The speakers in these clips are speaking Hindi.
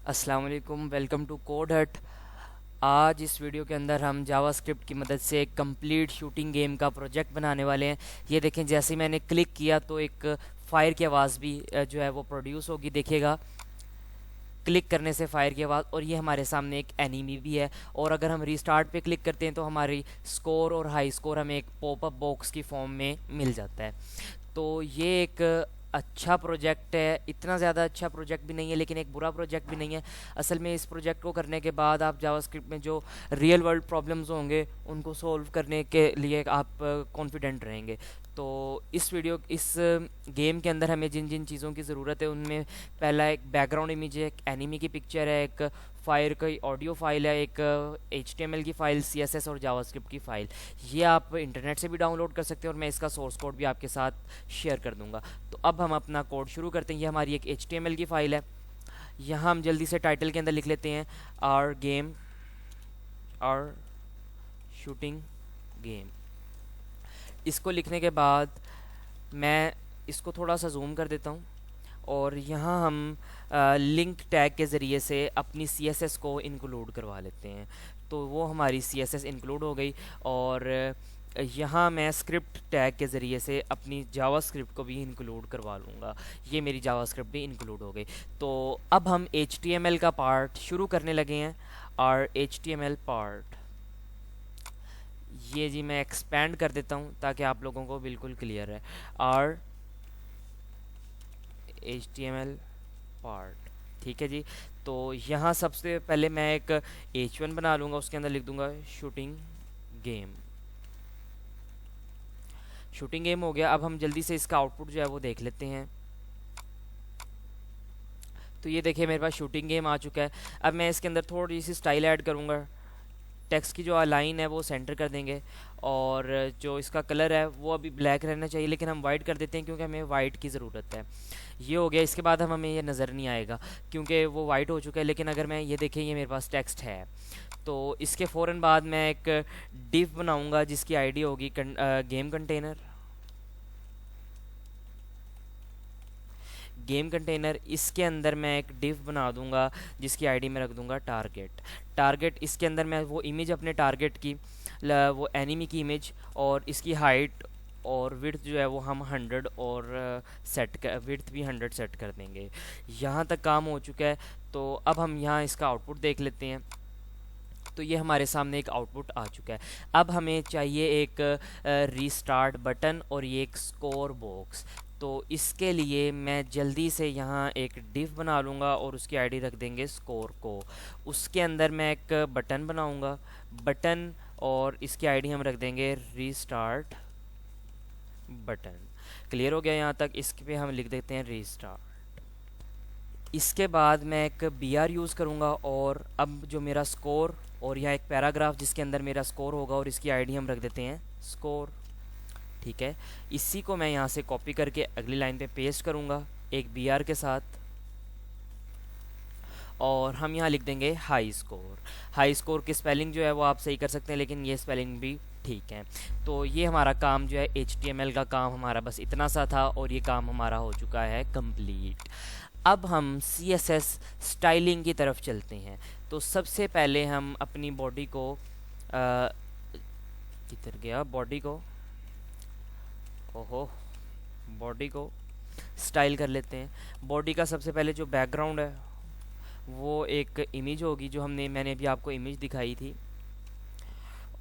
अस्सलाम वालेकुम, वेलकम टू कोड हट। आज इस वीडियो के अंदर हम जावास्क्रिप्ट की मदद से एक कंप्लीट शूटिंग गेम का प्रोजेक्ट बनाने वाले हैं। ये देखें, जैसे ही मैंने क्लिक किया तो एक फायर की आवाज़ भी जो है वो प्रोड्यूस होगी, देखिएगा क्लिक करने से फायर की आवाज़। और ये हमारे सामने एक एनिमी भी है। और अगर हम रीस्टार्ट पे क्लिक करते हैं तो हमारी स्कोर और हाई स्कोर हमें एक पॉपअप बॉक्स की फॉर्म में मिल जाता है। तो ये एक अच्छा प्रोजेक्ट है, इतना ज़्यादा अच्छा प्रोजेक्ट भी नहीं है लेकिन एक बुरा प्रोजेक्ट भी नहीं है। असल में इस प्रोजेक्ट को करने के बाद आप जावास्क्रिप्ट में जो रियल वर्ल्ड प्रॉब्लम्स होंगे उनको सॉल्व करने के लिए आप कॉन्फिडेंट रहेंगे। तो इस गेम के अंदर हमें जिन जिन चीज़ों की ज़रूरत है उनमें पहला एक बैकग्राउंड इमेज है, एक एनिमी की पिक्चर है, एक फायर की ऑडियो फाइल है, एक HTML की फ़ाइल, CSS और जावास्क्रिप्ट की फ़ाइल। ये आप इंटरनेट से भी डाउनलोड कर सकते हैं और मैं इसका सोर्स कोड भी आपके साथ शेयर कर दूंगा। तो अब हम अपना कोड शुरू करते हैं। ये हमारी एक HTML की फ़ाइल है। यहाँ हम जल्दी से टाइटल के अंदर लिख लेते हैं R game, R shooting game. इसको लिखने के बाद मैं इसको थोड़ा सा जूम कर देता हूँ और यहाँ हम लिंक टैग के ज़रिए से अपनी CSS को इंक्लूड करवा लेते हैं। तो वो हमारी CSS इंक्लूड हो गई। और यहाँ मैं स्क्रिप्ट टैग के ज़रिए से अपनी जावास्क्रिप्ट को भी इंक्लूड करवा लूँगा। ये मेरी जावास्क्रिप्ट भी इंक्लूड हो गई। तो अब हम HTML का पार्ट शुरू करने लगे हैं। और HTML पार्ट, ये जी मैं एक्सपेंड कर देता हूँ ताकि आप लोगों को बिल्कुल क्लियर है। और HTML पार्ट, ठीक है जी। तो यहाँ सबसे पहले मैं एक H1 बना लूँगा, उसके अंदर लिख दूँगा शूटिंग गेम। शूटिंग गेम हो गया। अब हम जल्दी से इसका आउटपुट जो है वो देख लेते हैं। तो ये देखिए मेरे पास शूटिंग गेम आ चुका है। अब मैं इसके अंदर थोड़ी सी स्टाइल ऐड करूँगा। टेक्स्ट की जो लाइन है वो सेंटर कर देंगे। और जो इसका कलर है वो अभी ब्लैक रहना चाहिए लेकिन हम वाइट कर देते हैं क्योंकि हमें वाइट की ज़रूरत है। ये हो गया। इसके बाद हम हमें ये नज़र नहीं आएगा क्योंकि वो वाइट हो चुका है। लेकिन अगर मैं ये देखें, ये मेरे पास टेक्स्ट है। तो इसके फ़ौरन बाद मैं एक डिव बनाऊंगा जिसकी आईडी होगी गेम कंटेनर। गेम कंटेनर, इसके अंदर मैं एक डिव बना दूंगा जिसकी आईडी में रख दूंगा टारगेट। टारगेट, इसके अंदर मैं वो इमेज अपने टारगेट की, वो एनिमी की इमेज और इसकी हाइट और विड्थ जो है वो हम 100 और सेट कर, विड्थ भी 100 सेट कर देंगे। यहाँ तक काम हो चुका है। तो अब हम यहाँ इसका आउटपुट देख लेते हैं। तो ये हमारे सामने एक आउटपुट आ चुका है। अब हमें चाहिए एक रीस्टार्ट बटन और ये एक स्कोर बॉक्स। तो इसके लिए मैं जल्दी से यहाँ एक डिव बना लूँगा और उसकी आईडी रख देंगे स्कोर को। उसके अंदर मैं एक बटन बनाऊँगा, बटन, और इसकी आईडी हम रख देंगे रीस्टार्ट बटन। क्लियर हो गया यहाँ तक? इस पे हम लिख देते हैं रीस्टार्ट। इसके बाद मैं एक BR यूज़ करूँगा और अब जो मेरा स्कोर और यहाँ एक पैराग्राफ जिसके अंदर मेरा स्कोर होगा और इसकी आईडी हम रख देते हैं स्कोर। ठीक है, इसी को मैं यहाँ से कॉपी करके अगली लाइन पे पेस्ट करूँगा एक BR के साथ। और हम यहाँ लिख देंगे हाई स्कोर। हाई स्कोर की स्पेलिंग जो है वो आप सही कर सकते हैं लेकिन ये स्पेलिंग भी ठीक है। तो ये हमारा काम जो है HTML का काम हमारा बस इतना सा था और ये काम हमारा हो चुका है कंप्लीट। अब हम CSS स्टाइलिंग की तरफ चलते हैं। तो सबसे पहले हम अपनी बॉडी को किधर गया बॉडी को, ओहो, बॉडी को स्टाइल कर लेते हैं। बॉडी का सबसे पहले जो बैकग्राउंड है वो एक इमेज होगी जो मैंने अभी आपको इमेज दिखाई थी।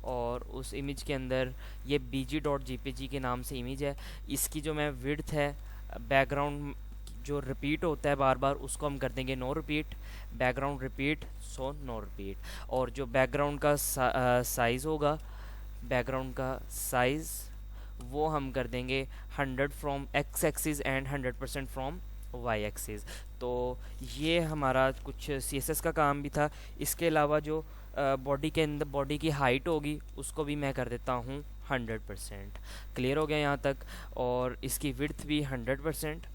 और उस इमेज के अंदर ये bg.jpg के नाम से इमेज है। इसकी जो मैं विड्थ है, बैकग्राउंड जो रिपीट होता है बार बार उसको हम कर देंगे no repeat, background repeat so no repeat. और जो बैकग्राउंड का साइज़ होगा, बैकग्राउंड का साइज़ वो हम कर देंगे 100 from X axis and 100% from Y axis. तो ये हमारा कुछ CSS का काम भी था। इसके अलावा जो बॉडी के अंदर बॉडी की हाइट होगी उसको भी मैं कर देता हूँ 100%। क्लियर हो गया यहाँ तक? और इसकी विड्थ भी 100%।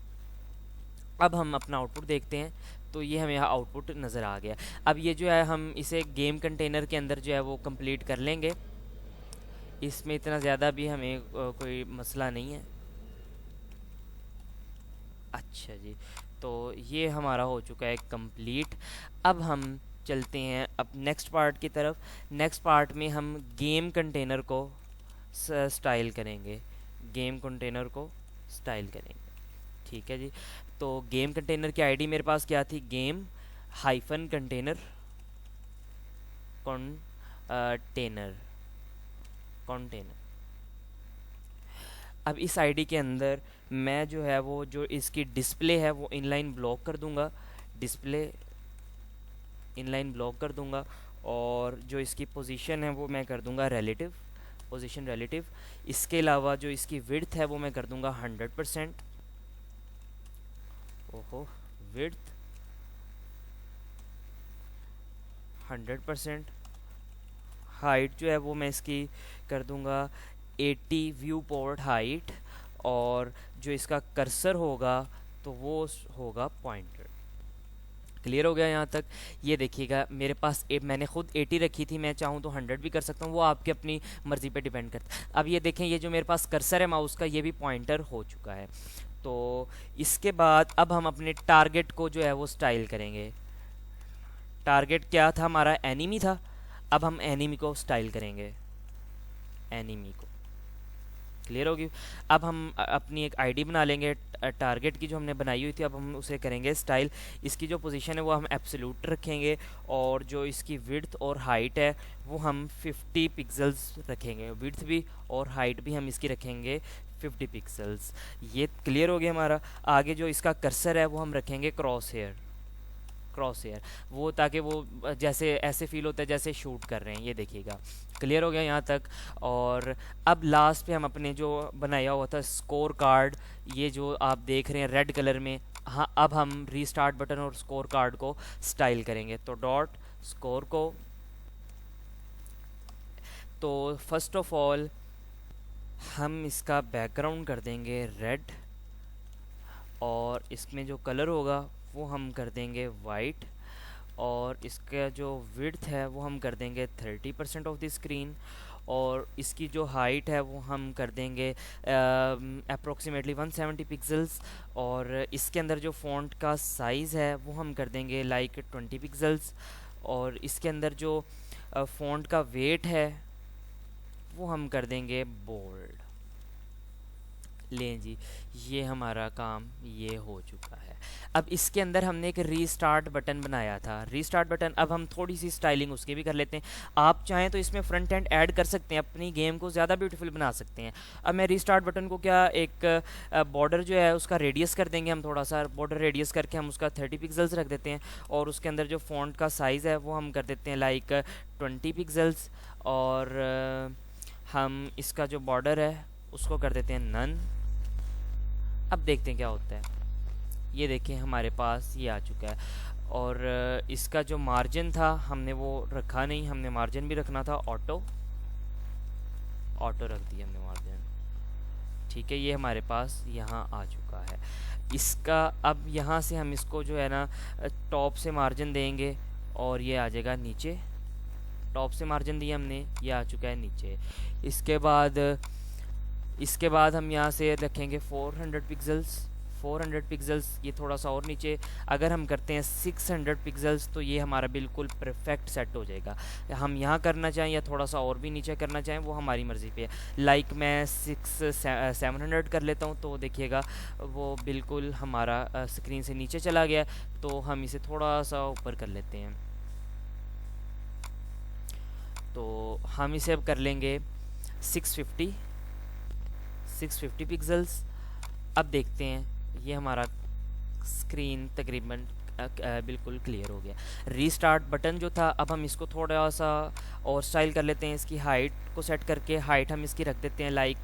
अब हम अपना आउटपुट देखते हैं। तो ये हमें यहाँ आउटपुट नज़र आ गया। अब ये जो है हम इसे गेम कंटेनर के अंदर जो है वो कंप्लीट कर लेंगे। इसमें इतना ज़्यादा भी हमें कोई मसला नहीं है। अच्छा जी, तो ये हमारा हो चुका है कंप्लीट। अब हम चलते हैं अब नेक्स्ट पार्ट की तरफ। नेक्स्ट पार्ट में हम गेम कंटेनर को स्टाइल करेंगे, गेम कंटेनर को स्टाइल करेंगे। ठीक है जी। तो गेम कंटेनर की आईडी मेरे पास क्या थी, game hyphen container container container. अब इस आईडी के अंदर मैं जो है वो जो इसकी डिस्प्ले है वो इनलाइन ब्लॉक कर दूंगा, डिस्प्ले इनलाइन ब्लॉक कर दूंगा। और जो इसकी पोजीशन है वो मैं कर दूंगा रिलेटिव, पोजीशन रिलेटिव। इसके अलावा जो इसकी विड्थ है वो मैं कर दूंगा 100%। ओहो, विड्थ 100%। हाइट जो है वो मैं इसकी कर दूंगा 80 व्यू पोर्ट हाइट। और जो इसका कर्सर होगा तो वो होगा पॉइंटर। क्लियर हो गया यहाँ तक। ये देखिएगा मेरे पास मैंने खुद 80 रखी थी, मैं चाहूँ तो 100 भी कर सकता हूँ, वो आपकी अपनी मर्ज़ी पे डिपेंड करता है। अब ये देखें, ये जो मेरे पास कर्सर है माउस का, ये भी पॉइंटर हो चुका है। तो इसके बाद अब हम अपने टारगेट को जो है वो स्टाइल करेंगे। टारगेट क्या था हमारा, एनिमी था। अब हम एनिमी को स्टाइल करेंगे, एनिमी को। क्लियर होगी। अब हम अपनी एक आईडी बना लेंगे टारगेट की जो हमने बनाई हुई थी, अब हम उसे करेंगे स्टाइल। इसकी जो पोजीशन है वो हम एब्सोल्यूट रखेंगे, और जो इसकी विड्थ और हाइट है वो हम 50 पिक्सल्स रखेंगे। विड्थ भी और हाइट भी हम इसकी रखेंगे 50 पिक्सल्स। ये क्लियर हो गया हमारा। आगे जो इसका कर्सर है वो हम रखेंगे क्रॉस हेयर, क्रॉस हेयर, वो ताकि वो जैसे ऐसे फील होता है जैसे शूट कर रहे हैं। ये देखिएगा, क्लियर हो गया यहाँ तक। और अब लास्ट पे हम अपने जो बनाया हुआ था स्कोर कार्ड, ये जो आप देख रहे हैं रेड कलर में, हाँ, अब हम रीस्टार्ट बटन और स्कोर कार्ड को स्टाइल करेंगे। तो डॉट स्कोर को, तो फर्स्ट ऑफ ऑल हम इसका बैकग्राउंड कर देंगे रेड, और इसमें जो कलर होगा वो हम कर देंगे वाइट। और इसका जो विड्थ है वो हम कर देंगे 30% ऑफ द स्क्रीन। और इसकी जो हाइट है वो हम कर देंगे अप्रोक्सीमेटली 170 पिक्सल्स। और इसके अंदर जो फ़ॉन्ट का साइज़ है वो हम कर देंगे लाइक 20 पिक्सल्स। और इसके अंदर जो फ़ॉन्ट का वेट है वो हम कर देंगे बोल्ड। लें जी, ये हमारा काम ये हो चुका है। अब इसके अंदर हमने एक रीस्टार्ट बटन बनाया था, रीस्टार्ट बटन। अब हम थोड़ी सी स्टाइलिंग उसकी भी कर लेते हैं। आप चाहें तो इसमें फ्रंट एंड ऐड कर सकते हैं, अपनी गेम को ज़्यादा ब्यूटीफुल बना सकते हैं। अब मैं रीस्टार्ट बटन को क्या, एक बॉर्डर जो है उसका रेडियस कर देंगे हम, थोड़ा सा बॉर्डर रेडियस करके हम उसका 30 पिक्सल्स रख देते हैं। और उसके अंदर जो फ़ॉन्ट का साइज़ है वो हम कर देते हैं लाइक 20 पिक्सल्स। और हम इसका जो बॉर्डर है उसको कर देते हैं नन। अब देखते हैं क्या होता है। ये देखें हमारे पास ये आ चुका है। और इसका जो मार्जिन था हमने वो रखा नहीं, हमने मार्जिन भी रखना था ऑटो, ऑटो रख दिया हमने मार्जिन। ठीक है, ये हमारे पास यहाँ आ चुका है। इसका अब यहाँ से हम इसको जो है ना टॉप से मार्जिन देंगे और ये आ जाएगा नीचे। टॉप से मार्जिन दिया हमने, ये आ चुका है नीचे। इसके बाद हम यहाँ से रखेंगे 400 पिक्सल्स, 400 पिक्सल्स, ये थोड़ा सा और नीचे। अगर हम करते हैं 600 पिक्सल्स तो ये हमारा बिल्कुल परफेक्ट सेट हो जाएगा। हम यहाँ करना चाहें या थोड़ा सा और भी नीचे करना चाहें वो हमारी मर्ज़ी पे है। लाइक मैं 700 कर लेता हूँ, तो देखिएगा वो बिल्कुल हमारा स्क्रीन से नीचे चला गया। तो हम इसे थोड़ा सा ऊपर कर लेते हैं। तो हम इसे अब कर लेंगे 650 पिक्सल्स। अब देखते हैं, ये हमारा स्क्रीन तकरीबन बिल्कुल क्लियर हो गया। रीस्टार्ट बटन जो था, अब हम इसको थोड़ा सा और स्टाइल कर लेते हैं। इसकी हाइट को सेट करके हाइट हम इसकी रख देते हैं लाइक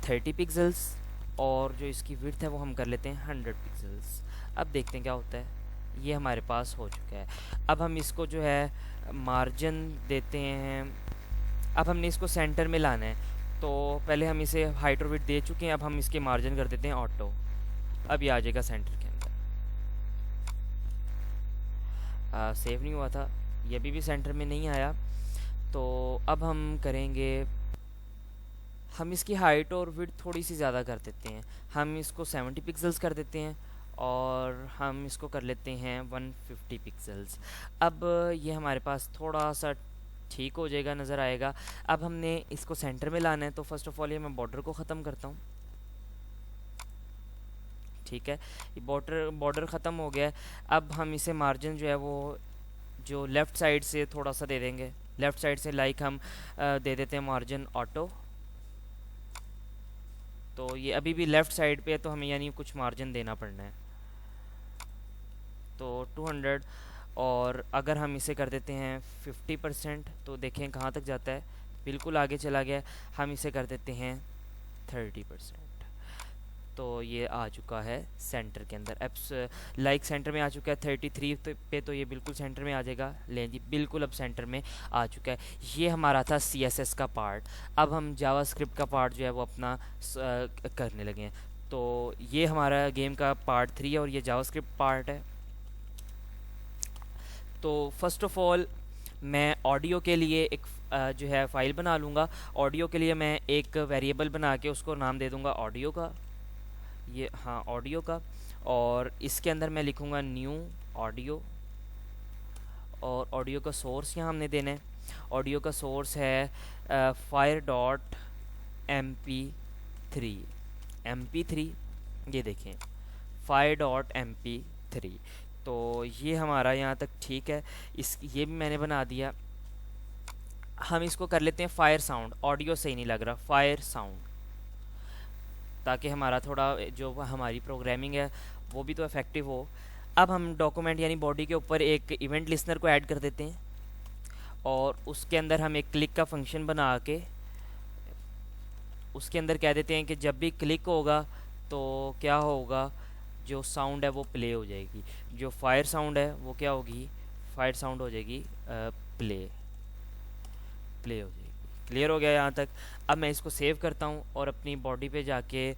30 पिक्सल्स। और जो इसकी विड्थ है वो हम कर लेते हैं 100 पिक्सल्स। अब देखते हैं क्या होता है। ये हमारे पास हो चुका है। अब हम इसको जो है मार्जिन देते हैं। अब हमने इसको सेंटर में लाना है, तो पहले हम इसे हाइट और विड्थ दे चुके हैं। अब हम इसके मार्जिन कर देते हैं ऑटो। अब ये आ जाएगा सेंटर के अंदर। सेव नहीं हुआ था, ये अभी भी सेंटर में नहीं आया। तो अब हम करेंगे हम इसकी हाइट और विड्थ थोड़ी सी ज़्यादा कर देते हैं, हम इसको 70 पिक्सल्स कर देते हैं और हम इसको कर लेते हैं 150 पिक्सल्स। अब ये हमारे पास थोड़ा सा ठीक हो जाएगा, नज़र आएगा। अब हमने इसको सेंटर में लाना है, तो फर्स्ट ऑफ ऑल ये मैं बॉर्डर को ख़त्म करता हूँ। ठीक है, ये बॉर्डर बॉर्डर ख़त्म हो गया है। अब हम इसे मार्जिन जो है वो जो लेफ़्ट साइड से थोड़ा सा दे देंगे, लेफ़्ट साइड से लाइक हम दे देते हैं मार्जिन ऑटो। तो ये अभी भी लेफ़्ट साइड पे है, तो हमें यानी कुछ मार्जिन देना पड़ना है। तो 200, और अगर हम इसे कर देते हैं 50%, तो देखें कहाँ तक जाता है, बिल्कुल आगे चला गया। हम इसे कर देते हैं 30%, तो ये आ चुका है सेंटर के अंदर। अब लाइक सेंटर में आ चुका है 33 पे, तो ये बिल्कुल सेंटर में आ जाएगा। लें जी, बिल्कुल अब सेंटर में आ चुका है। ये हमारा था CSS का पार्ट। अब हम जावास्क्रिप्ट का पार्ट जो है वो अपना करने लगे हैं। तो ये हमारा गेम का पार्ट 3 है और ये जावास्क्रिप्ट पार्ट है। तो फर्स्ट ऑफ ऑल मैं ऑडियो के लिए एक जो है फ़ाइल बना लूँगा। ऑडियो के लिए मैं एक वेरिएबल बना के उसको नाम दे दूँगा ऑडियो का, ये हाँ ऑडियो का। और इसके अंदर मैं लिखूँगा न्यू ऑडियो, और ऑडियो का सोर्स यहाँ हमने देना है। ऑडियो का सोर्स है fire.mp3, mp3, ये देखें fire.mp3। तो ये हमारा यहाँ तक ठीक है, इस ये भी मैंने बना दिया। हम इसको कर लेते हैं फायर साउंड, ऑडियो सही नहीं लग रहा, फायर साउंड, ताकि हमारा थोड़ा जो हमारी प्रोग्रामिंग है वो भी तो इफ़ेक्टिव हो। अब हम डॉक्यूमेंट यानी बॉडी के ऊपर एक इवेंट लिसनर को ऐड कर देते हैं और उसके अंदर हम एक क्लिक का फंक्शन बना के उसके अंदर कह देते हैं कि जब भी क्लिक होगा तो क्या होगा, जो साउंड है वो प्ले हो जाएगी। जो फायर साउंड है वो क्या होगी, फायर साउंड हो जाएगी प्ले प्ले हो जाएगी। क्लियर हो गया यहाँ तक। अब मैं इसको सेव करता हूँ और अपनी बॉडी पे जाके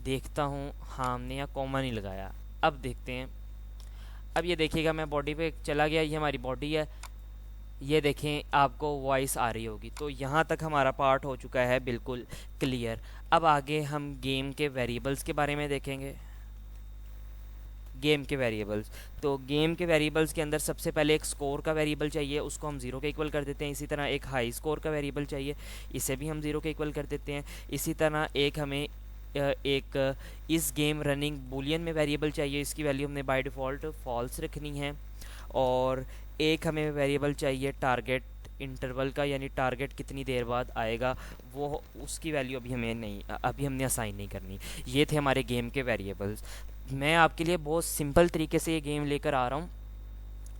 देखता हूँ, हाँ हमने यहाँ कॉमा नहीं लगाया। अब देखते हैं, अब ये देखिएगा मैं बॉडी पे चला गया, ये हमारी बॉडी है, ये देखें आपको वॉइस आ रही होगी। तो यहाँ तक हमारा पार्ट हो चुका है बिल्कुल क्लियर। अब आगे हम गेम के वेरिएबल्स के बारे में देखेंगे। गेम के वेरिएबल्स, तो गेम के वेरिएबल्स के अंदर सबसे पहले एक स्कोर का वेरिएबल चाहिए, उसको हम 0 के इक्वल कर देते हैं। इसी तरह एक हाई स्कोर का वेरिएबल चाहिए, इसे भी हम 0 के इक्वल कर देते हैं। इसी तरह एक हमें एक इस गेम रनिंग बूलियन में वेरिएबल चाहिए, इसकी वैल्यू हमने बाय डिफ़ॉल्ट फॉल्स रखनी है। और एक हमें वेरिएबल चाहिए टारगेट इंटरवल का, यानी टारगेट कितनी देर बाद आएगा, वो उसकी वैल्यू अभी हमें नहीं, अभी हमने असाइन नहीं करनी। ये थे हमारे गेम के वेरिएबल्स। मैं आपके लिए बहुत सिंपल तरीके से ये गेम लेकर आ रहा हूँ,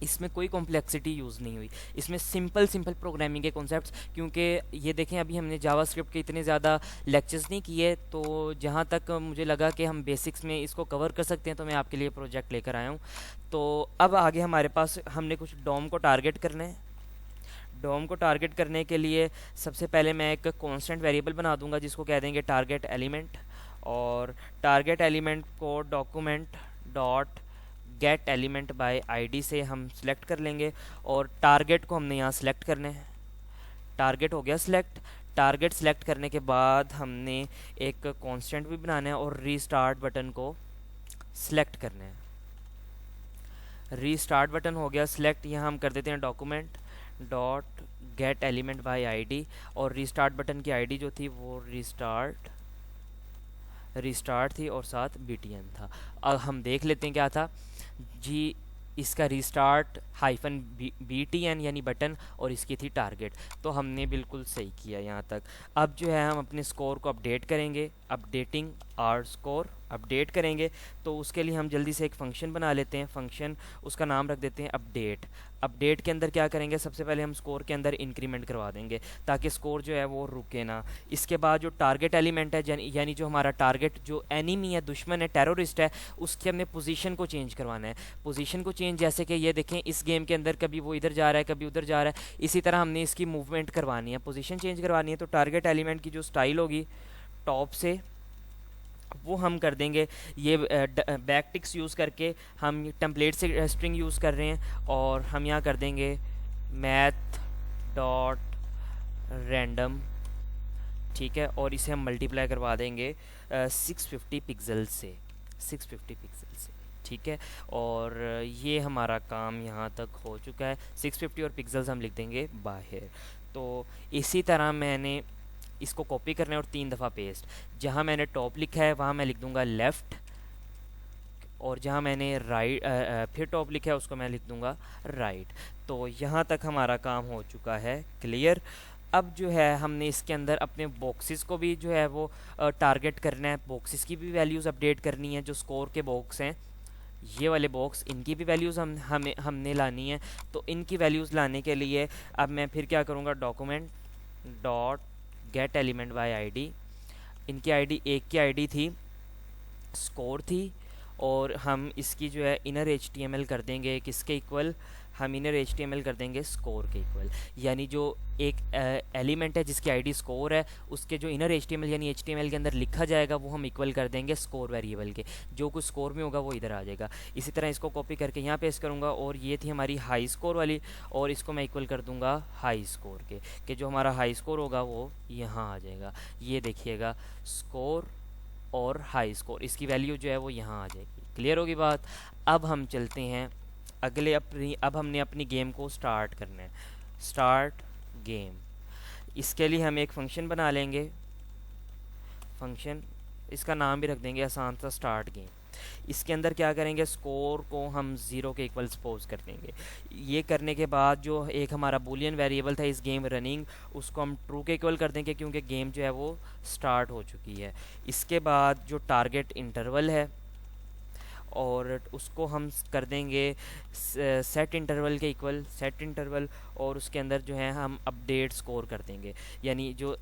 इसमें कोई कॉम्प्लेक्सिटी यूज़ नहीं हुई, इसमें सिंपल प्रोग्रामिंग के कॉन्सेप्ट्स। क्योंकि ये देखें अभी हमने जावास्क्रिप्ट के इतने ज़्यादा लेक्चर्स नहीं किए, तो जहाँ तक मुझे लगा कि हम बेसिक्स में इसको कवर कर सकते हैं, तो मैं आपके लिए प्रोजेक्ट लेकर आया हूँ। तो अब आगे हमारे पास हमने कुछ डॉम को टारगेट करना है। डॉम को टारगेट करने के लिए सबसे पहले मैं एक कांस्टेंट वेरिएबल बना दूंगा जिसको कह देंगे टारगेट एलिमेंट। और टारगेट एलिमेंट को document dot gate element by ID से हम सिलेक्ट कर लेंगे और टारगेट को हमने यहाँ सिलेक्ट करना है। टारगेट हो गया सिलेक्ट। टारगेट सिलेक्ट करने के बाद हमने एक कांस्टेंट भी बनाना है और रीस्टार्ट बटन को सिलेक्ट करना है। रीस्टार्ट बटन हो गया सिलेक्ट, यहाँ हम कर देते हैं document dot gate element by ID, और रीस्टार्ट बटन की आईडी जो थी वो रीस्टार्ट थी और साथ BTN था। अब हम देख लेते हैं क्या था जी, इसका रीस्टार्ट हाइफन BTN यानी बटन, और इसकी थी टारगेट। तो हमने बिल्कुल सही किया यहाँ तक। अब जो है हम अपने स्कोर को अपडेट करेंगे, अपडेटिंग आवर स्कोर अपडेट करेंगे। तो उसके लिए हम जल्दी से एक फ़ंक्शन बना लेते हैं। फ़ंक्शन उसका नाम रख देते हैं अपडेट। अपडेट के अंदर क्या करेंगे, सबसे पहले हम स्कोर के अंदर इंक्रीमेंट करवा देंगे ताकि स्कोर जो है वो रुके ना। इसके बाद जो टारगेट एलिमेंट है यानी जो हमारा टारगेट जो एनिमी है, दुश्मन है, टेररिस्ट है, उसकी हमने पोजीशन को चेंज करवाना है। पोजीशन को चेंज जैसे कि ये देखें इस गेम के अंदर कभी वो इधर जा रहा है कभी उधर जा रहा है, इसी तरह हमने इसकी मूवमेंट करवानी है, पोजीशन चेंज करवानी है। तो टारगेट एलिमेंट की जो स्टाइल होगी टॉप से वो हम कर देंगे ये बैक टिक्स यूज़ करके। हम टेम्पलेट से स्ट्रिंग यूज़ कर रहे हैं और हम यहाँ कर देंगे मैथ डॉट रैंडम ठीक है, और इसे हम मल्टीप्लाई करवा देंगे 650 पिक्सल से, 650 पिक्सल से, ठीक है। और ये हमारा काम यहाँ तक हो चुका है। 650 और पिक्सल्स हम लिख देंगे बाहर। तो इसी तरह मैंने इसको कॉपी करना है और 3 दफ़ा पेस्ट। जहाँ मैंने टॉप लिखा है वहाँ मैं लिख दूँगा लेफ़्ट, और जहाँ मैंने राइट फिर टॉप लिखा है उसको मैं लिख दूँगा राइट। तो यहाँ तक हमारा काम हो चुका है क्लियर। अब जो है हमने इसके अंदर अपने बॉक्सेस को भी जो है वो टारगेट करना है, बॉक्सेस की भी वैल्यूज़ अपडेट करनी है। जो स्कोर के बॉक्स हैं, ये वाले बॉक्स, इनकी भी वैल्यूज़ हमने लानी है। तो इनकी वैल्यूज़ लाने के लिए अब मैं फिर क्या करूँगा, document dot gate element by ID. इनकी आईडी, एक की आईडी थी स्कोर थी, और हम इसकी जो है इनर एचटीएमएल कर देंगे किसके इक्वल, हम इनर एचटीएमएल कर देंगे स्कोर के इक्वल। यानी जो एक एलिमेंट है जिसकी आईडी स्कोर है, उसके जो इनर एचटीएमएल यानी एचटीएमएल के अंदर लिखा जाएगा वो हम इक्वल कर देंगे स्कोर वेरिएबल के। जो कुछ स्कोर में होगा वो इधर आ जाएगा। इसी तरह इसको कॉपी करके यहाँ पेस्ट करूँगा, और ये थी हमारी हाई स्कोर वाली, और इसको मैं इक्वल कर दूँगा हाई स्कोर के, कि जो हमारा हाई स्कोर होगा वो यहाँ आ जाएगा। ये देखिएगा, स्कोर और हाई स्कोर, इसकी वैल्यू जो है वो यहाँ आ जाएगी। क्लियर होगी बात। अब हम चलते हैं अगले अब हमने अपनी गेम को स्टार्ट करना है। स्टार्ट गेम, इसके लिए हम एक फंक्शन बना लेंगे। फंक्शन, इसका नाम भी रख देंगे आसान सा स्टार्ट गेम। इसके अंदर क्या करेंगे, स्कोर को हम 0 के इक्वल सपोज कर देंगे। ये करने के बाद जो एक हमारा बूलियन वेरिएबल था इस गेम रनिंग, उसको हम ट्रू के इक्वल कर देंगे क्योंकि गेम जो है वो स्टार्ट हो चुकी है। इसके बाद जो टारगेट इंटरवल है, और उसको हम कर देंगे सेट इंटरवल के इक्वल, सेट इंटरवल, और उसके अंदर जो है हम अपडेट स्कोर कर देंगे। यानी जो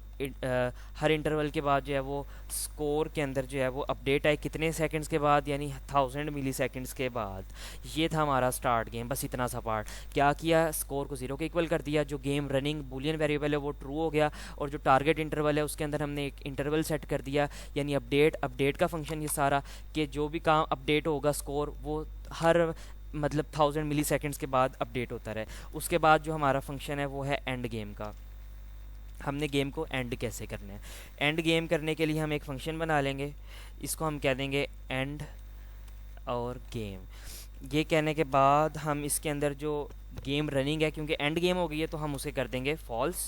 हर इंटरवल के बाद जो है वो स्कोर के अंदर जो है वो अपडेट आए कितने सेकंड्स के बाद, यानी 1000 मिली सेकेंड्स के बाद। ये था हमारा स्टार्ट गेम, बस इतना सा पार्ट। क्या किया, स्कोर को 0 के इक्वल कर दिया, जो गेम रनिंग बूलियन वेरिएबल है वो ट्रू हो गया, और जो टारगेट इंटरवल है उसके अंदर हमने एक इंटरवल सेट कर दिया, यानी अपडेट का फंक्शन ये सारा, कि जो भी काम अपडेट होगा स्कोर वो हर मतलब 1000 मिली सेकेंड्स के बाद अपडेट होता रहे। उसके बाद जो हमारा फंक्शन है वो है एंड गेम का। हमने गेम को एंड कैसे करना है, एंड गेम करने के लिए हम एक फंक्शन बना लेंगे, इसको हम कह देंगे एंड और गेम। ये कहने के बाद हम इसके अंदर जो गेम रनिंग है, क्योंकि एंड गेम हो गई है तो हम उसे कर देंगे फॉल्स,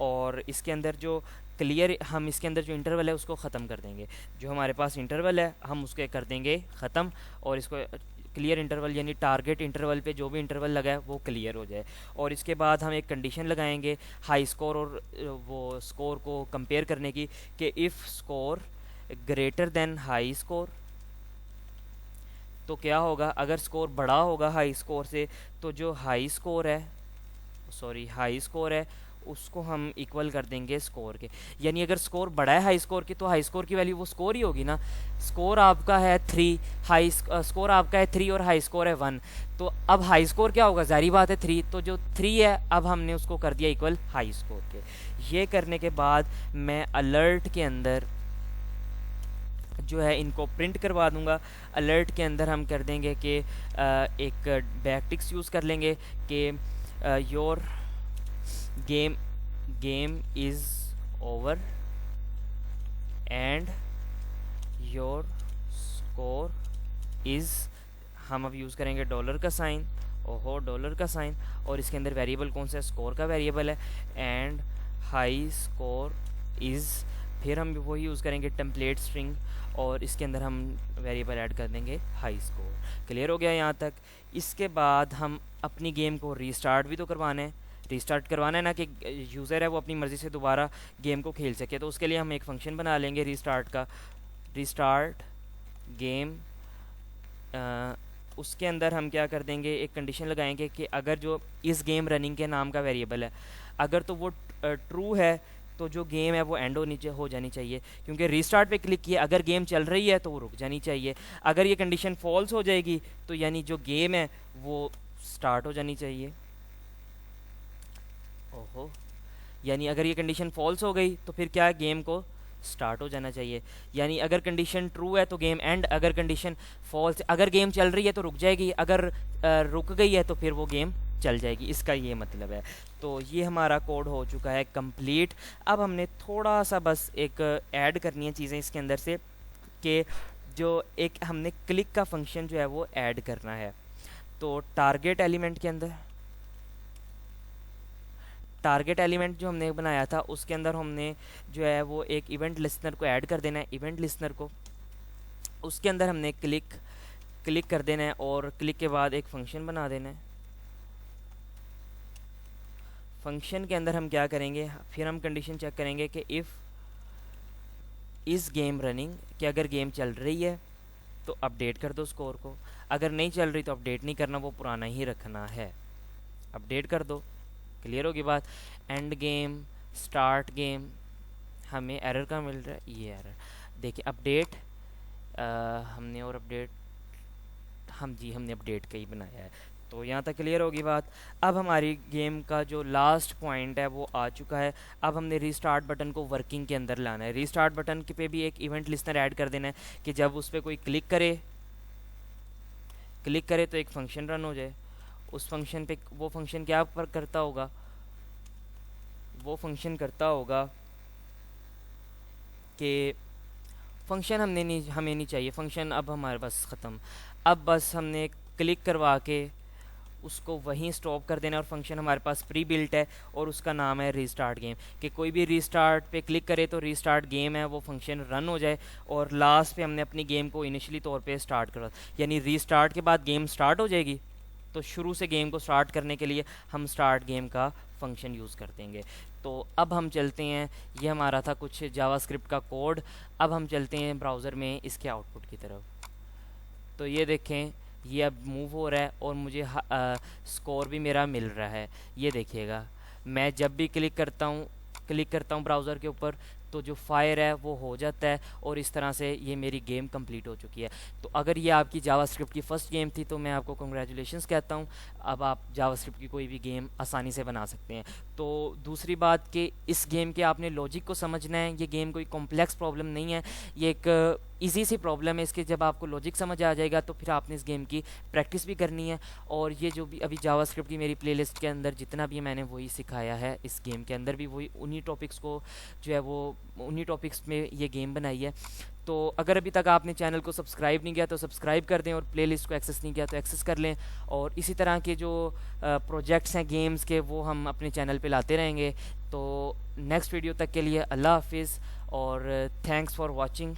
और इसके अंदर जो क्लियर, हम इसके अंदर जो इंटरवल है उसको ख़त्म कर देंगे। जो हमारे पास इंटरवल है हम उसके कर देंगे ख़त्म, और इसको क्लियर इंटरवल यानी टारगेट इंटरवल पे जो भी इंटरवल लगा है वो क्लियर हो जाए। और इसके बाद हम एक कंडीशन लगाएंगे हाई स्कोर और वो स्कोर को कंपेयर करने की, कि if score greater than high score, तो क्या होगा, अगर स्कोर बड़ा होगा हाई स्कोर से तो जो हाई स्कोर है उसको हम इक्वल कर देंगे स्कोर के। यानी अगर स्कोर बड़ा है हाई स्कोर की तो हाई स्कोर की वैल्यू वो स्कोर ही होगी ना। स्कोर आपका है 3, स्कोर आपका है 3 और हाई स्कोर है 1, तो अब हाई स्कोर क्या होगा, जारी बात है 3, तो जो 3 है अब हमने उसको कर दिया इक्वल हाई स्कोर के। ये करने के बाद मैं अलर्ट के अंदर जो है इनको प्रिंट करवा दूंगा। अलर्ट के अंदर हम कर देंगे कि एक बैकटिक्स यूज़ कर लेंगे कि your game is over and your score is, हम अब यूज़ करेंगे डॉलर का साइन, डॉलर का साइन, और इसके अंदर वेरिएबल कौन सा है, स्कोर का वेरिएबल है, एंड हाई स्कोर इज़, फिर हम वही यूज़ करेंगे टेम्पलेट स्ट्रिंग, और इसके अंदर हम वेरिएबल ऐड कर देंगे हाई स्कोर। क्लियर हो गया यहाँ तक। इसके बाद हम अपनी गेम को रीस्टार्ट भी तो करवाना है, रीस्टार्ट करवाना है ना, कि यूज़र है वो अपनी मर्ज़ी से दोबारा गेम को खेल सके। तो उसके लिए हम एक फ़ंक्शन बना लेंगे रीस्टार्ट का, रीस्टार्ट गेम। उसके अंदर हम क्या कर देंगे, एक कंडीशन लगाएंगे कि अगर जो इस गेम रनिंग के नाम का वेरिएबल है अगर तो वो ट्रू है तो जो गेम है वो एंड हो जानी चाहिए, क्योंकि रीस्टार्ट पे क्लिक किया, अगर गेम चल रही है तो वो रुक जानी चाहिए। अगर ये कंडीशन फॉल्स हो जाएगी तो यानी जो गेम है वो स्टार्ट हो जानी चाहिए। यानी अगर ये कंडीशन फॉल्स हो गई तो फिर क्या, गेम को स्टार्ट हो जाना चाहिए। यानी अगर कंडीशन ट्रू है तो गेम एंड, अगर कंडीशन फॉल्स, अगर गेम चल रही है तो रुक जाएगी, अगर रुक गई है तो फिर वो गेम चल जाएगी, इसका ये मतलब है। तो ये हमारा कोड हो चुका है कंप्लीट। अब हमने थोड़ा सा बस एक ऐड करनी है चीज़ें इसके अंदर से, कि जो एक हमने क्लिक का फंक्शन जो है वो ऐड करना है। तो टारगेट एलिमेंट जो हमने बनाया था उसके अंदर हमने जो है वो एक इवेंट लिस्नर को ऐड कर देना है। इवेंट लिस्नर को उसके अंदर हमने क्लिक कर देना है और क्लिक के बाद एक फंक्शन बना देना है। फंक्शन के अंदर हम क्या करेंगे, फिर हम कंडीशन चेक करेंगे कि इफ़ इज़ गेम रनिंग, कि अगर गेम चल रही है तो अपडेट कर दो स्कोर को, अगर नहीं चल रही तो अपडेट नहीं करना, वो पुराना ही रखना है, अपडेट कर दो। क्लियर होगी बात। एंड गेम, स्टार्ट गेम, हमें एरर का मिल रहा है, ये एरर देखिए अपडेट, हमने और अपडेट हमने अपडेट का ही बनाया है। तो यहाँ तक क्लियर होगी बात। अब हमारी गेम का जो लास्ट पॉइंट है वो आ चुका है। अब हमने रीस्टार्ट बटन को वर्किंग के अंदर लाना है। रीस्टार्ट बटन के पे भी एक इवेंट लिस्नर ऐड कर देना है कि जब उस पर कोई क्लिक करे तो एक फंक्शन रन हो जाए। उस फंक्शन पे वो फंक्शन क्या पर करता होगा, वो फंक्शन करता होगा कि फंक्शन हमें नहीं चाहिए, फंक्शन अब हमारे पास ख़त्म। अब बस हमने क्लिक करवा के उसको वहीं स्टॉप कर देना, और फंक्शन हमारे पास प्री बिल्ट है और उसका नाम है रीस्टार्ट गेम, कि कोई भी रीस्टार्ट पे क्लिक करे तो रीस्टार्ट गेम है वो फंक्शन रन हो जाए, और लास्ट पे हमने अपनी गेम को इनिशियली तौर पे स्टार्ट करा, यानी रीस्टार्ट के बाद गेम स्टार्ट हो जाएगी। तो शुरू से गेम को स्टार्ट करने के लिए हम स्टार्ट गेम का फंक्शन यूज़ कर देंगे। तो अब हम चलते हैं, ये हमारा था कुछ जावास्क्रिप्ट का कोड। अब हम चलते हैं ब्राउज़र में इसके आउटपुट की तरफ। तो ये देखें, ये अब मूव हो रहा है और मुझे स्कोर भी मेरा मिल रहा है। ये देखिएगा, मैं जब भी क्लिक करता हूँ ब्राउज़र के ऊपर, तो जो फायर है वो हो जाता है, और इस तरह से ये मेरी गेम कंप्लीट हो चुकी है। तो अगर ये आपकी जावास्क्रिप्ट की फ़र्स्ट गेम थी तो मैं आपको कंग्रेचुलेशंस कहता हूँ। अब आप जावास्क्रिप्ट की कोई भी गेम आसानी से बना सकते हैं। तो दूसरी बात कि इस गेम के आपने लॉजिक को समझना है। ये गेम कोई कॉम्प्लेक्स प्रॉब्लम नहीं है, ये एक ईजी सी प्रॉब्लम है। इसके जब आपको लॉजिक समझ आ जाएगा तो फिर आपने इस गेम की प्रैक्टिस भी करनी है। और ये जो भी अभी जावास्क्रिप्ट की मेरी प्लेलिस्ट के अंदर जितना भी मैंने वही सिखाया है, इस गेम के अंदर भी वही उन्हीं टॉपिक्स को जो है वो उन्हीं टॉपिक्स में ये गेम बनाई है। तो अगर अभी तक आपने चैनल को सब्सक्राइब नहीं किया तो सब्सक्राइब कर दें, और प्लेलिस्ट को एक्सेस नहीं किया तो एक्सेस कर लें। और इसी तरह के जो प्रोजेक्ट्स हैं गेम्स के, वो हम अपने चैनल पे लाते रहेंगे। तो नेक्स्ट वीडियो तक के लिए अल्लाह हाफिज़ और थैंक्स फॉर वॉचिंग।